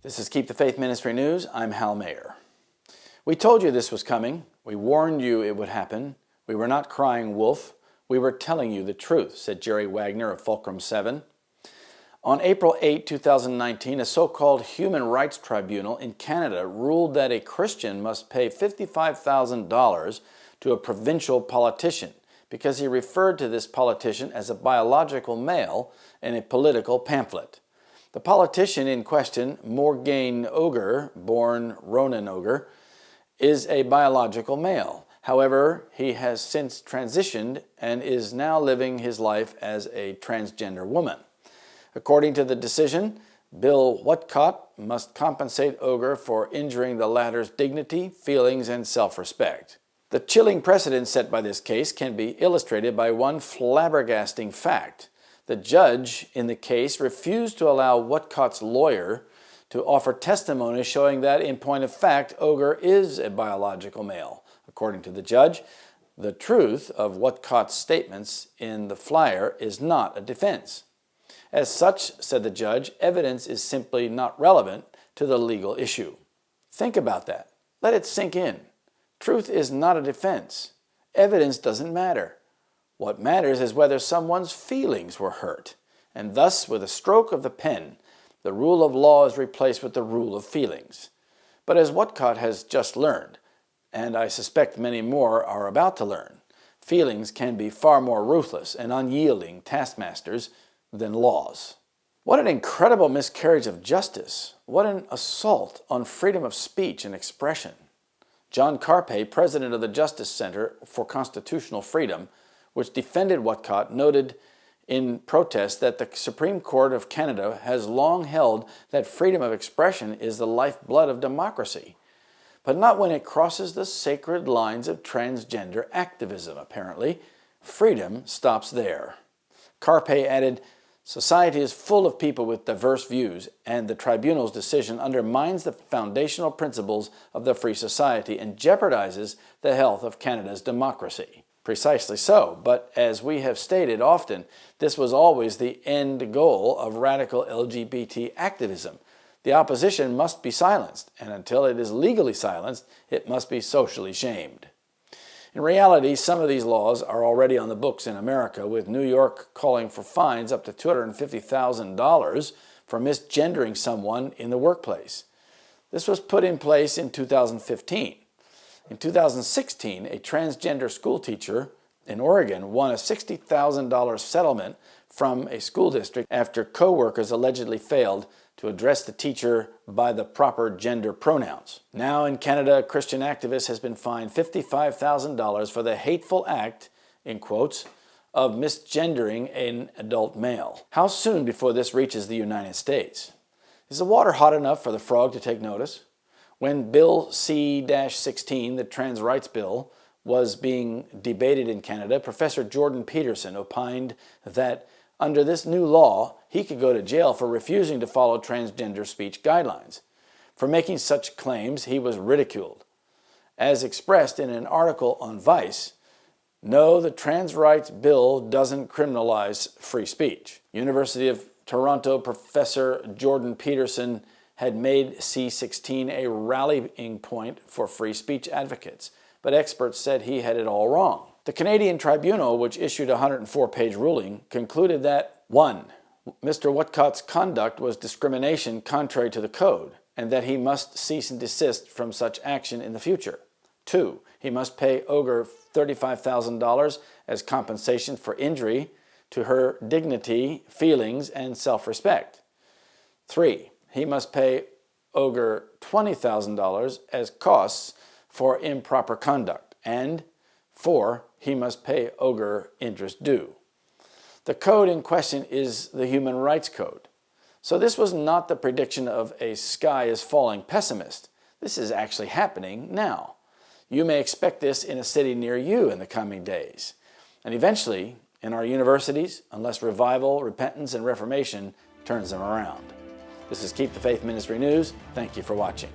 This is Keep the Faith Ministry News. I'm Hal Mayer. We told you this was coming. We warned you it would happen. We were not crying wolf. We were telling you the truth, said Jerry Wagner of Fulcrum 7. On April 8, 2019, a so-called Human Rights Tribunal in Canada ruled that a Christian must pay $55,000 to a provincial politician because he referred to this politician as a biological male in a political pamphlet. The politician in question, Morgaine Ogre, born Ronan Ogre, is a biological male. However, he has since transitioned and is now living his life as a transgender woman. According to the decision, Bill Whatcott must compensate Ogre for injuring the latter's dignity, feelings, and self-respect. The chilling precedent set by this case can be illustrated by one flabbergasting fact. The judge in the case refused to allow Whatcott's lawyer to offer testimony showing that, in point of fact, Ogre is a biological male. According to the judge, the truth of Whatcott's statements in the flyer is not a defense. As such, said the judge, evidence is simply not relevant to the legal issue. Think about that. Let it sink in. Truth is not a defense. Evidence doesn't matter. What matters is whether someone's feelings were hurt, and thus, with a stroke of the pen, the rule of law is replaced with the rule of feelings. But as Whatcott has just learned, and I suspect many more are about to learn, feelings can be far more ruthless and unyielding taskmasters than laws. What an incredible miscarriage of justice! What an assault on freedom of speech and expression! John Carpe, president of the Justice Center for Constitutional Freedom, which defended Whatcott, noted in protest that the Supreme Court of Canada has long held that freedom of expression is the lifeblood of democracy, but not when it crosses the sacred lines of transgender activism, apparently. Freedom stops there. Carpe added, "Society is full of people with diverse views, and the tribunal's decision undermines the foundational principles of the free society and jeopardizes the health of Canada's democracy." Precisely so, but as we have stated often, this was always the end goal of radical LGBT activism. The opposition must be silenced, and until it is legally silenced, it must be socially shamed. In reality, some of these laws are already on the books in America, with New York calling for fines up to $250,000 for misgendering someone in the workplace. This was put in place in 2015. In 2016, a transgender school teacher in Oregon won a $60,000 settlement from a school district after co-workers allegedly failed to address the teacher by the proper gender pronouns. Now in Canada, a Christian activist has been fined $55,000 for the hateful act, in quotes, of misgendering an adult male. How soon before this reaches the United States? Is the water hot enough for the frog to take notice? When Bill C-16, the trans rights bill, was being debated in Canada, Professor Jordan Peterson opined that under this new law, he could go to jail for refusing to follow transgender speech guidelines. For making such claims, he was ridiculed. As expressed in an article on Vice, no, the trans rights bill doesn't criminalize free speech. University of Toronto Professor Jordan Peterson had made C-16 a rallying point for free speech advocates, but experts said he had it all wrong. The Canadian Tribunal, which issued a 104-page ruling, concluded that 1. Mr. Whatcott's conduct was discrimination contrary to the code, and that he must cease and desist from such action in the future. 2. He must pay Ogre $35,000 as compensation for injury to her dignity, feelings, and self-respect. 3. He must pay Ogre $20,000 as costs for improper conduct. And 4. He must pay Ogre interest due. The code in question is the Human Rights Code. So this was not the prediction of a sky is falling pessimist. This is actually happening now. You may expect this in a city near you in the coming days. And eventually, in our universities, unless revival, repentance, and reformation turns them around. This is Keep the Faith Ministry News. Thank you for watching.